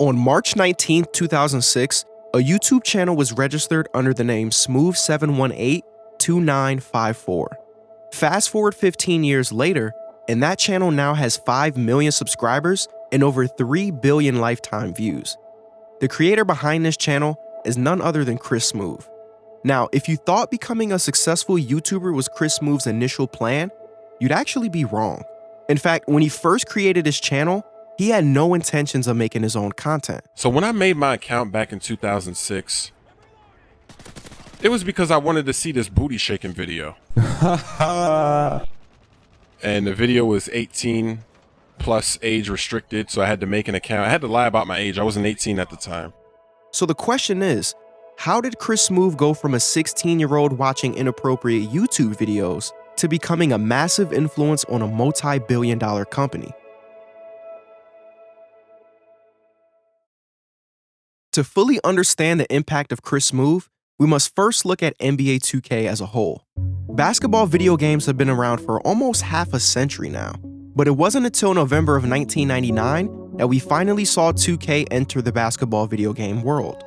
On March 19, 2006, a YouTube channel was registered under the name Smoove7182954. Fast forward 15 years later, and that channel now has 5 million subscribers and over 3 billion lifetime views. The creator behind this channel is none other than Chris Smoove. Now, if you thought becoming a successful YouTuber was Chris Smoove's initial plan, you'd actually be wrong. In fact, when he first created his channel, he had no intentions of making his own content. So when I made my account back in 2006, it was because I wanted to see this booty shaking video. And the video was 18 plus age restricted, so I had to make an account. I had to lie about my age. I wasn't 18 at the time. So the question is, how did Chris Smoove go from a 16-year-old watching inappropriate YouTube videos to becoming a massive influence on a multi-billion-dollar company? To fully understand the impact of Chris Smoove, we must first look at NBA 2K as a whole. Basketball video games have been around for almost half a century now, but it wasn't until November of 1999 that we finally saw 2K enter the basketball video game world.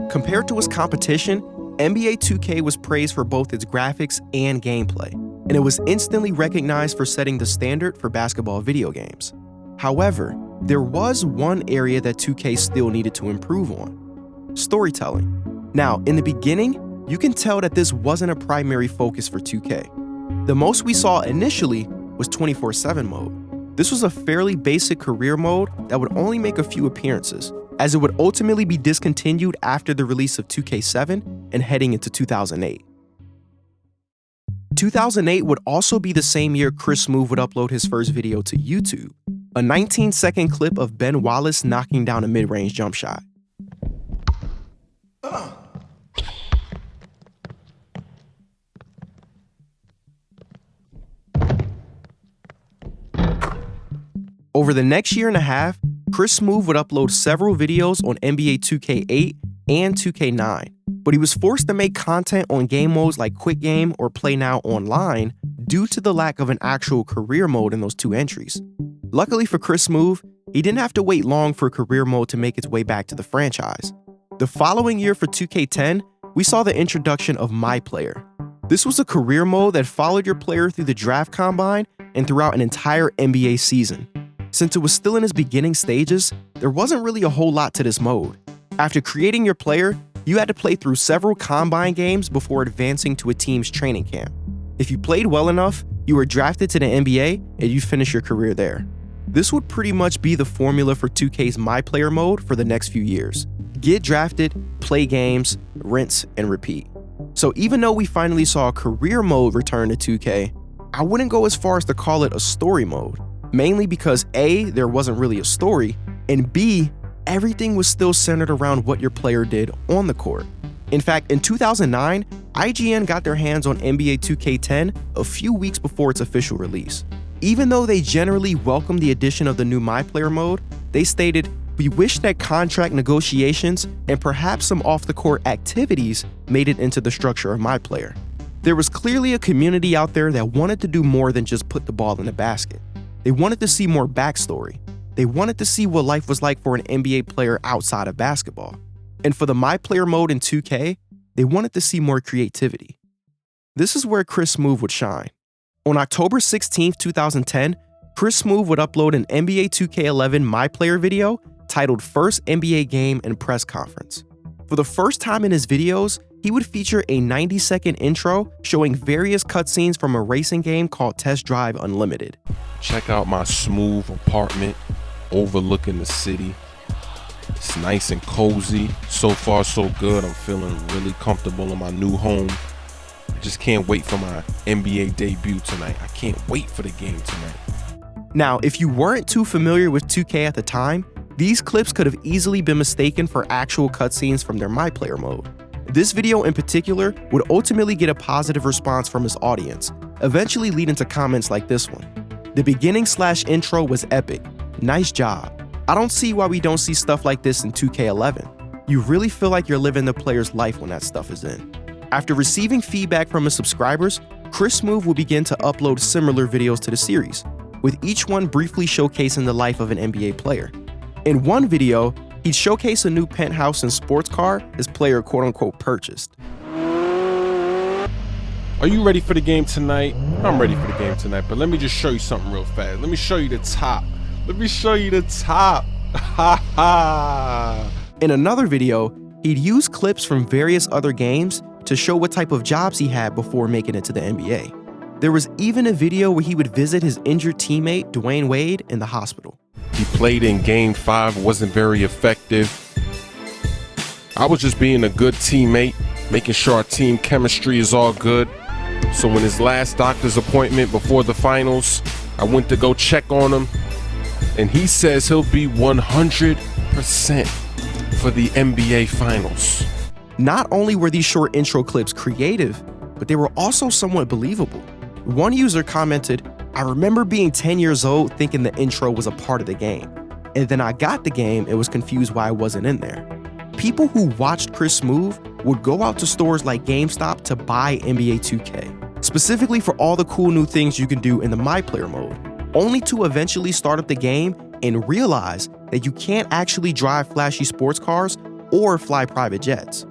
Compared to its competition, NBA 2K was praised for both its graphics and gameplay, and it was instantly recognized for setting the standard for basketball video games. However, there was one area that 2K still needed to improve on: storytelling. Now, in the beginning, you can tell that this wasn't a primary focus for 2K. The most we saw initially was 24/7 mode. This was a fairly basic career mode that would only make a few appearances, as it would ultimately be discontinued after the release of 2K7 and heading into 2008. 2008 would also be the same year Chris Smoove would upload his first video to YouTube, a 19-second clip of Ben Wallace knocking down a mid-range jump shot. Over the next year and a half, Chris Smoove would upload several videos on NBA 2K8 and 2K9, but he was forced to make content on game modes like Quick Game or Play Now Online due to the lack of an actual career mode in those two entries. Luckily for Chris Smoove, he didn't have to wait long for career mode to make its way back to the franchise. The following year for 2K10, we saw the introduction of MyCAREER. This was a career mode that followed your player through the draft combine and throughout an entire NBA season. Since it was still in its beginning stages, there wasn't really a whole lot to this mode. After creating your player, you had to play through several combine games before advancing to a team's training camp. If you played well enough, you were drafted to the NBA and you finished your career there. This would pretty much be the formula for 2K's MyCAREER mode for the next few years. Get drafted, play games, rinse, and repeat. So even though we finally saw a career mode return to 2K, I wouldn't go as far as to call it a story mode, mainly because A, there wasn't really a story, and B, everything was still centered around what your player did on the court. In fact, in 2009, IGN got their hands on NBA 2K10 a few weeks before its official release. Even though they generally welcomed the addition of the new MyCAREER mode, they stated, "We wish that contract negotiations and perhaps some off-the-court activities made it into the structure of MyCAREER." There was clearly a community out there that wanted to do more than just put the ball in the basket. They wanted to see more backstory. They wanted to see what life was like for an NBA player outside of basketball. And for the MyCAREER mode in 2K, they wanted to see more creativity. This is where Chris Smoove would shine. On October 16, 2010, Chris Smoove would upload an NBA 2K11 MyCAREER video titled First NBA Game and Press Conference. For the first time in his videos, he would feature a 90-second intro showing various cutscenes from a racing game called Test Drive Unlimited. Check out my Smoove apartment overlooking the city. It's nice and cozy. So far, so good. I'm feeling really comfortable in my new home. I just can't wait for my NBA debut tonight. I can't wait for the game tonight. Now, if you weren't too familiar with 2K at the time, these clips could have easily been mistaken for actual cutscenes from their MyCAREER mode. This video in particular would ultimately get a positive response from his audience, eventually leading to comments like this one. "The beginning/intro was epic. Nice job. I don't see why we don't see stuff like this in 2K11. You really feel like you're living the player's life when that stuff is in." After receiving feedback from his subscribers, Chris Smoove will begin to upload similar videos to the series, with each one briefly showcasing the life of an NBA player. In one video, He'd showcase a new penthouse and sports car his player quote-unquote purchased. Are you ready for the game tonight? I'm ready for the game tonight, but let me just show you something real fast. Let me show you the top. Let me show you the top. Ha ha. In another video, he'd use clips from various other games to show what type of jobs he had before making it to the NBA. There was even a video where he would visit his injured teammate, Dwayne Wade, in the hospital. He played in Game 5, wasn't very effective. I was just being a good teammate, making sure our team chemistry is all good. So when his last doctor's appointment before the finals, I went to go check on him, and he says he'll be 100% for the NBA Finals. Not only were these short intro clips creative, but they were also somewhat believable. One user commented, "I remember being 10 years old thinking the intro was a part of the game. And then I got the game and was confused why I wasn't in there." People who watched Chris Smoove would go out to stores like GameStop to buy NBA 2K, specifically for all the cool new things you can do in the MyCAREER mode, only to eventually start up the game and realize that you can't actually drive flashy sports cars or fly private jets.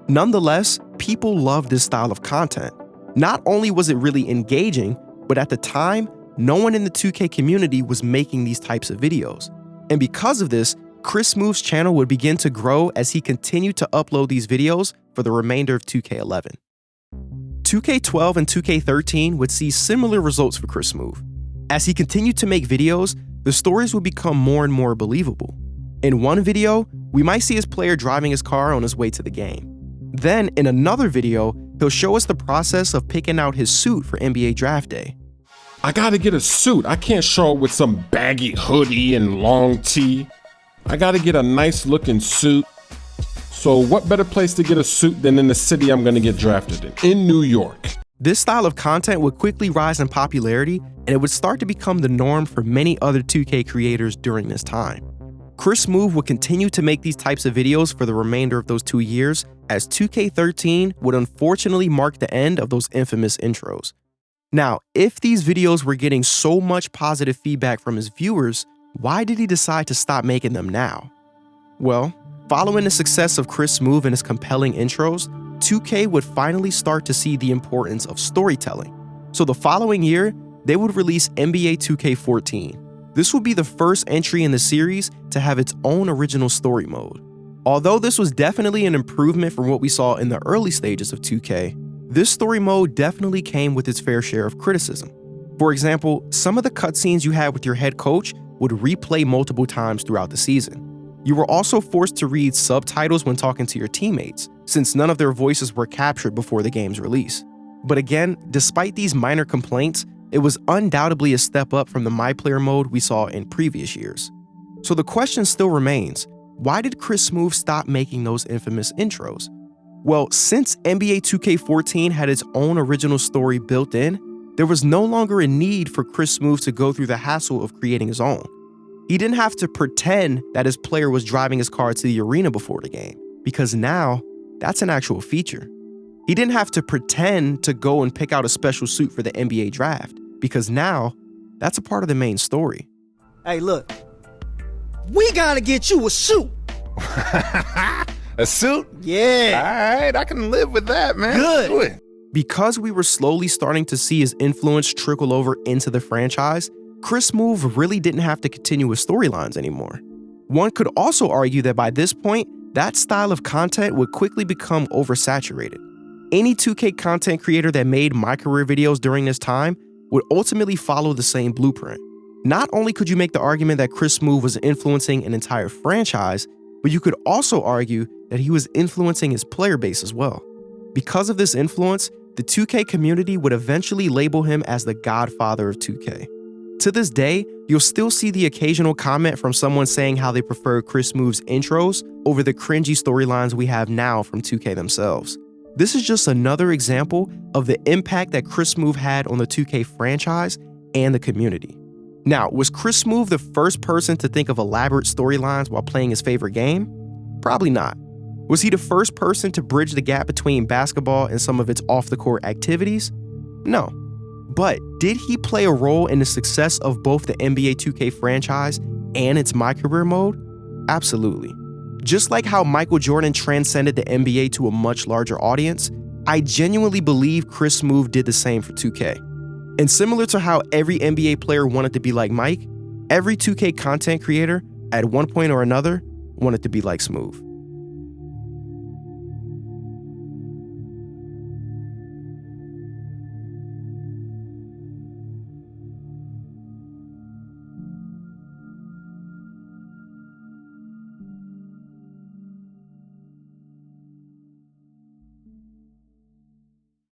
Nonetheless, people loved this style of content. Not only was it really engaging, but at the time, no one in the 2K community was making these types of videos. And because of this, Chris Smoove's channel would begin to grow as he continued to upload these videos for the remainder of 2K11. 2K12 and 2K13 would see similar results for Chris Smoove. As he continued to make videos, the stories would become more and more believable. In one video, we might see his player driving his car on his way to the game. Then, in another video, he'll show us the process of picking out his suit for NBA Draft Day. I gotta get a suit. I can't show up with some baggy hoodie and long tee. I gotta get a nice looking suit. So what better place to get a suit than in the city I'm gonna get drafted in New York? This style of content would quickly rise in popularity, and it would start to become the norm for many other 2K creators during this time. Chris Smoove would continue to make these types of videos for the remainder of those 2 years, as 2K13 would unfortunately mark the end of those infamous intros. Now, if these videos were getting so much positive feedback from his viewers, why did he decide to stop making them now? Well, following the success of Chris Smoove and his compelling intros, 2K would finally start to see the importance of storytelling. So the following year, they would release NBA 2K14. This would be the first entry in the series to have its own original story mode. Although this was definitely an improvement from what we saw in the early stages of 2K, this story mode definitely came with its fair share of criticism. For example, some of the cutscenes you had with your head coach would replay multiple times throughout the season. You were also forced to read subtitles when talking to your teammates, since none of their voices were captured before the game's release. But again, despite these minor complaints, it was undoubtedly a step up from the MyCAREER mode we saw in previous years. So the question still remains, why did Chris Smoove stop making those infamous intros? Well, since NBA 2K14 had its own original story built in, there was no longer a need for Chris Smoove to go through the hassle of creating his own. He didn't have to pretend that his player was driving his car to the arena before the game, because now that's an actual feature. He didn't have to pretend to go and pick out a special suit for the NBA draft, because now that's a part of the main story. Hey, look, we gotta get you a suit. A suit? Yeah. All right, I can live with that, man. Good. Because we were slowly starting to see his influence trickle over into the franchise, Chris Smoove really didn't have to continue his storylines anymore. One could also argue that by this point, that style of content would quickly become oversaturated. Any 2K content creator that made MyCAREER videos during this time would ultimately follow the same blueprint. Not only could you make the argument that Chris Smoove was influencing an entire franchise, but you could also argue that he was influencing his player base as well. Because of this influence, the 2K community would eventually label him as the Godfather of 2K. To this day, you'll still see the occasional comment from someone saying how they prefer Chris Smoove's intros over the cringy storylines we have now from 2K themselves. This is just another example of the impact that Chris Smoove had on the 2K franchise and the community. Now, was Chris Smoove the first person to think of elaborate storylines while playing his favorite game? Probably not. Was he the first person to bridge the gap between basketball and some of its off-the-court activities? No. But did he play a role in the success of both the NBA 2K franchise and its MyCAREER mode? Absolutely. Just like how Michael Jordan transcended the NBA to a much larger audience, I genuinely believe Chris Smoove did the same for 2K. And similar to how every NBA player wanted to be like Mike, every 2K content creator, at one point or another, wanted to be like Smoove.